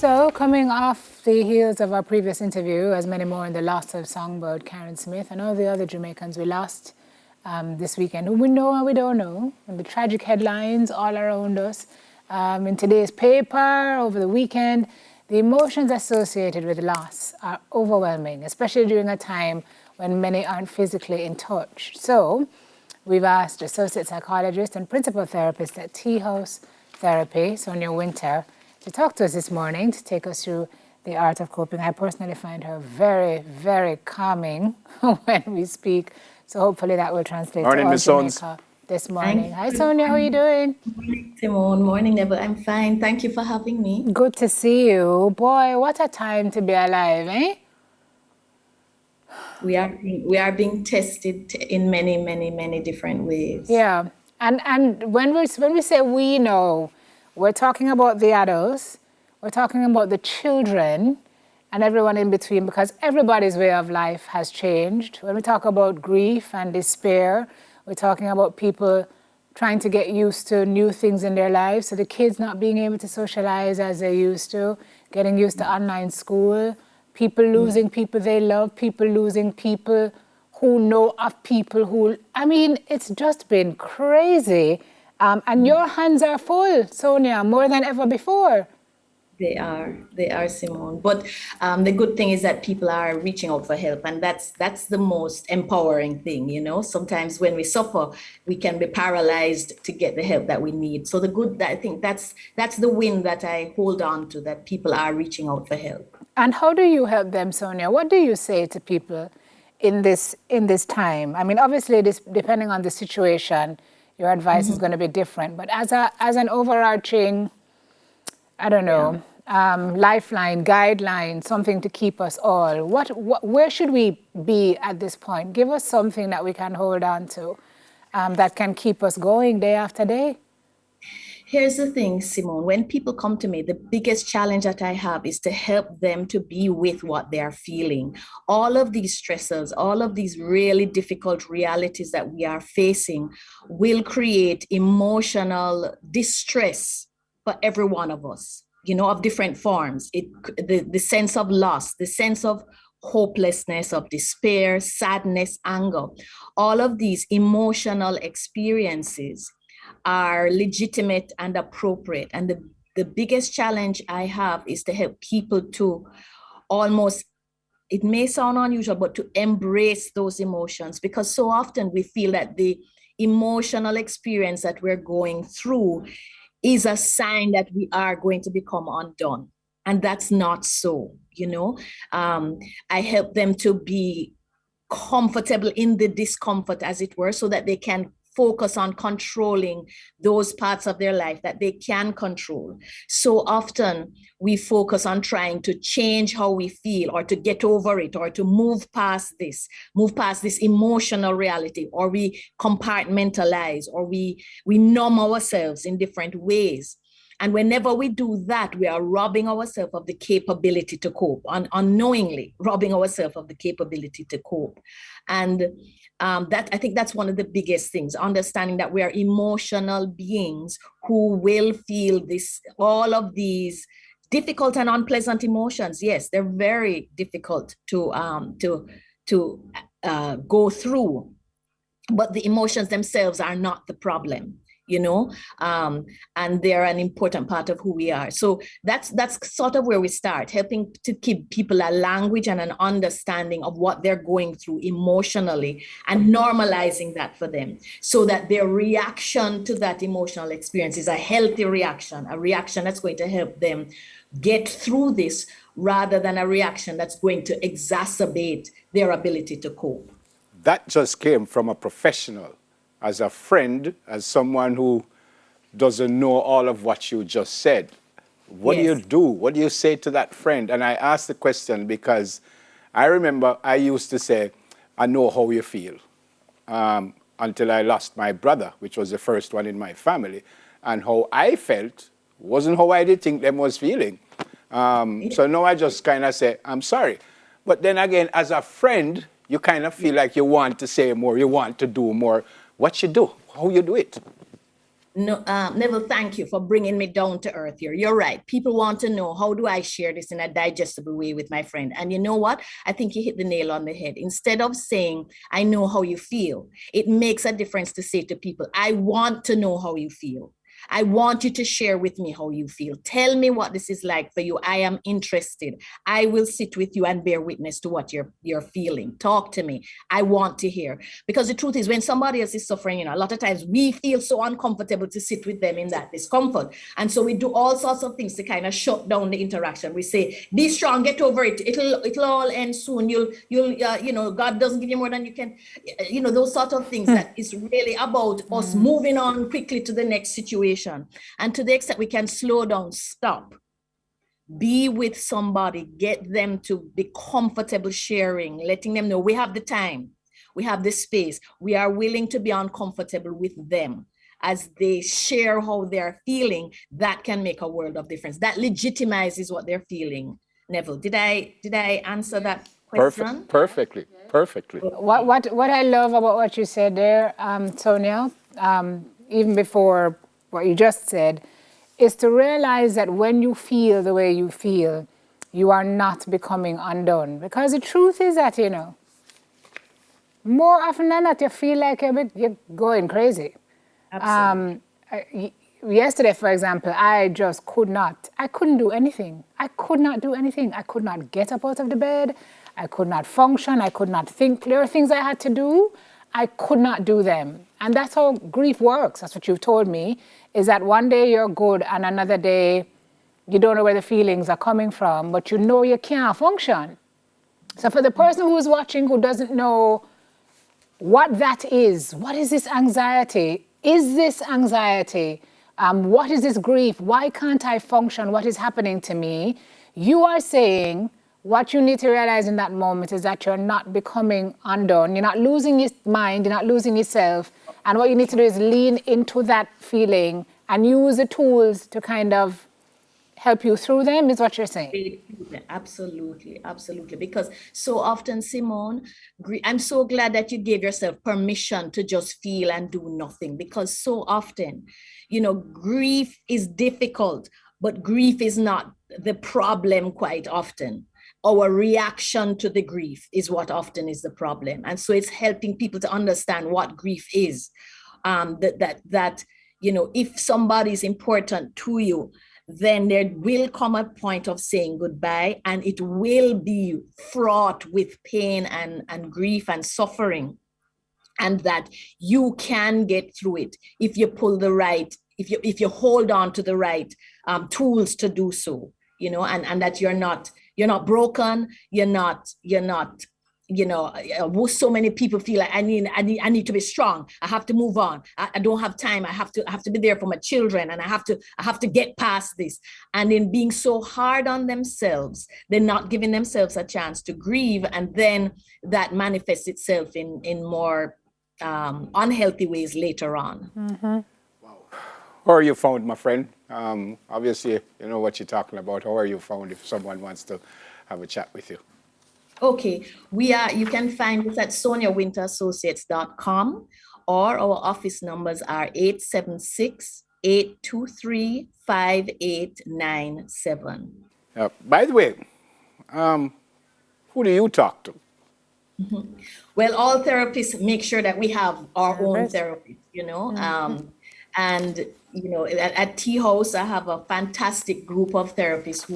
So, coming off the heels of our previous interview, as many more in the loss of songbird Karen Smith and all the other Jamaicans we lost this weekend, who we know and we don't know, and the tragic headlines all around us, in today's paper, over the weekend, the emotions associated with loss are overwhelming, especially during a time when many aren't physically in touch. So, we've asked associate psychologist and principal therapist at Tea House Therapy, Sonia Winter, to talk to us this morning, to take us through the art of coping. I personally find her very, very calming when we speak. So hopefully that will translate Morning, to all Miss Sons. Jamaica this morning. Hi, Sonia. How are you doing? Morning, Simone. Morning, Neville. I'm fine. Thank you for having me. Good to see you. Boy, what a time to be alive, eh? We are being tested in many different ways. Yeah. And when we say we know, we're talking about the adults, we're talking about the children, and everyone in between, because everybody's way of life has changed. When we talk about grief and despair, we're talking about people trying to get used to new things in their lives. So the kids not being able to socialize as they used to, getting used to online school, people losing people they love, people losing people who know of people who, I mean, it's just been crazy. And your hands are full, Sonia, more than ever before. They are, Simone. But the good thing is that people are reaching out for help, and that's the most empowering thing, you know. Sometimes when we suffer, we can be paralyzed to get the help that we need. So I think that's the win that I hold on to, that people are reaching out for help. And how do you help them, Sonia? What do you say to people in this time? I mean, obviously, this depending on the situation, your advice is going to be different. But as an overarching, I don't know, lifeline, guideline, something to keep us all, where should we be at this point? Give us something that we can hold on to, that can keep us going day after day. Here's the thing, Simone, when people come to me, the biggest challenge that I have is to help them to be with what they are feeling. All of these stressors, all of these really difficult realities that we are facing will create emotional distress for every one of us, you know, of different forms. The sense of loss, the sense of hopelessness, of despair, sadness, anger, all of these emotional experiences are legitimate and appropriate. And the biggest challenge I have is to help people to almost, it may sound unusual, but to embrace those emotions, because so often we feel that the emotional experience that we're going through is a sign that we are going to become undone. And that's not so, you know. I help them to be comfortable in the discomfort, as it were, so that they can focus on controlling those parts of their life that they can control. So often we focus on trying to change how we feel, or to get over it, or to move past this emotional reality, or we compartmentalize, or we numb ourselves in different ways. And whenever we do that, we are robbing ourselves of the capability to cope, unknowingly robbing ourselves of the capability to cope. And I think that's one of the biggest things, understanding that we are emotional beings who will feel all of these difficult and unpleasant emotions. Yes, they're very difficult to go through, but the emotions themselves are not the problem, you know, and they're an important part of who we are. So that's sort of where we start, helping to give people a language and an understanding of what they're going through emotionally, and normalizing that for them, so that their reaction to that emotional experience is a healthy reaction, a reaction that's going to help them get through this, rather than a reaction that's going to exacerbate their ability to cope. That just came from a professional. As a friend, as someone who doesn't know all of what you just said, what do you do? What do you say to that friend? And I ask the question because I remember I used to say, I know how you feel, until I lost my brother, which was the first one in my family. And how I felt wasn't how I did think them was feeling. So now I just kind of say, I'm sorry. But then again, as a friend, you kind of feel like you want to say more, you want to do more. What you do, how you do it. No, Neville, thank you for bringing me down to earth here. You're right. People want to know, how do I share this in a digestible way with my friend? And you know what? I think you hit the nail on the head. Instead of saying, I know how you feel, it makes a difference to say to people, I want to know how you feel. I want you to share with me how you feel. Tell me what this is like for you. I am interested. I will sit with you and bear witness to what you're feeling. Talk to me. I want to hear. Because the truth is, when somebody else is suffering, a lot of times we feel so uncomfortable to sit with them in that discomfort. And so we do all sorts of things to kind of shut down the interaction. We say, be strong, get over it. It'll all end soon. God doesn't give you more than you can, those sort of things that is really about us moving on quickly to the next situation. And to the extent we can slow down, stop, be with somebody, get them to be comfortable sharing, letting them know we have the time, we have the space, we are willing to be uncomfortable with them as they share how they're feeling. That can make a world of difference. That legitimizes what they're feeling. Neville, did I answer that question? Perfectly. What I love about what you said there, Sonia, even before what you just said, is to realize that when you feel the way you feel, you are not becoming undone. Because the truth is that, more often than not, you feel like you're going crazy. Absolutely. Yesterday, for example, I couldn't do anything. I could not do anything. I could not get up out of the bed. I could not function. I could not think. There are things I had to do. I could not do them. And that's how grief works. That's what you've told me, is that one day you're good and another day you don't know where the feelings are coming from, but you know you can't function. So for the person who's watching who doesn't know what that is, what is this anxiety? Is this anxiety? What is this grief? Why can't I function? What is happening to me? You are saying what you need to realize in that moment is that you're not becoming undone. You're not losing your mind. You're not losing yourself. And what you need to do is lean into that feeling and use the tools to kind of help you through them, is what you're saying. Absolutely, absolutely. Because so often, Simone, I'm so glad that you gave yourself permission to just feel and do nothing. Because so often, grief is difficult, but grief is not the problem quite often. Our reaction to the grief is what often is the problem. And so it's helping people to understand what grief is. If somebody is important to you, then there will come a point of saying goodbye, and it will be fraught with pain and grief and suffering, and that you can get through it if you pull the right, if you hold on to the right tools to do so, and that you're not broken, you're not so many people feel like I need to be strong. I have to move on. I don't have time. I have to be there for my children, and I have to get past this. And in being so hard on themselves, they're not giving themselves a chance to grieve, and then that manifests itself in more unhealthy ways later on. Mm-hmm. How are you found, my friend? Obviously, you know what you're talking about. How are you found if someone wants to have a chat with you? Okay, you can find us at soniawinterassociates.com, or our office numbers are 876-823-5897. By the way, who do you talk to? Well, all therapists make sure that we have our own therapist, and at Tea House, I have a fantastic group of therapists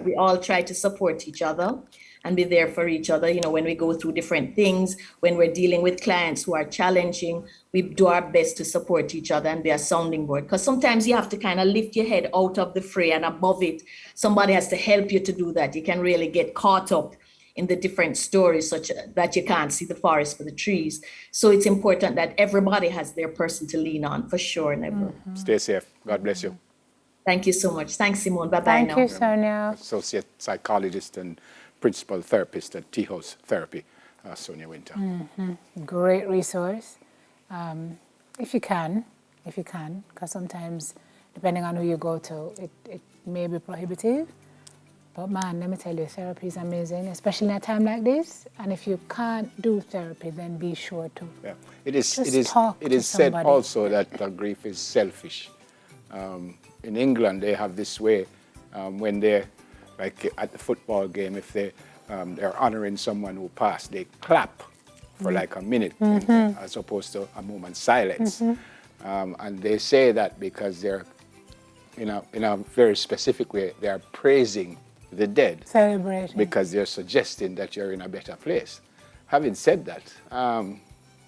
we all try to support each other and be there for each other. When we go through different things, when we're dealing with clients who are challenging, we do our best to support each other and be a sounding board. Because sometimes you have to kind of lift your head out of the fray, and above it, somebody has to help you to do that. You can really get caught up in the different stories such that you can't see the forest for the trees. So it's important that everybody has their person to lean on, for sure, Neville. Stay safe. God bless you. Thank you so much. Thanks, Simone. Bye-bye now. Thank you, Sonia. Associate psychologist and principal therapist at Tea House Therapy, Sonia Winter. Great resource. If you can, because sometimes, depending on who you go to, it may be prohibitive. But man, let me tell you, therapy is amazing, especially in a time like this. And if you can't do therapy, then be sure to. Yeah. It is talk it to is said somebody. also that grief is selfish. In England, they have this way when they're like at the football game, if they're honoring someone who passed, they clap for like a minute as opposed to a moment's silence. And they say that because they're in a very specific way, they are praising the dead. Celebrating. Because they're suggesting that you're in a better place. Having said that,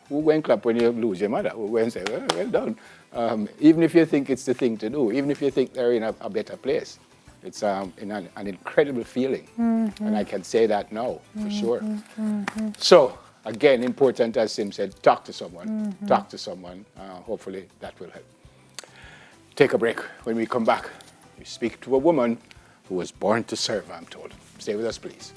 who went clap when you lose your mother? Who went say, well done. Even if you think it's the thing to do, even if you think they're in a better place, it's an incredible feeling. And I can say that now, for sure. So, again, important, as Sim said, talk to someone. Talk to someone. Hopefully that will help. Take a break. When we come back, we speak to a woman who was born to serve, I'm told. Stay with us, please.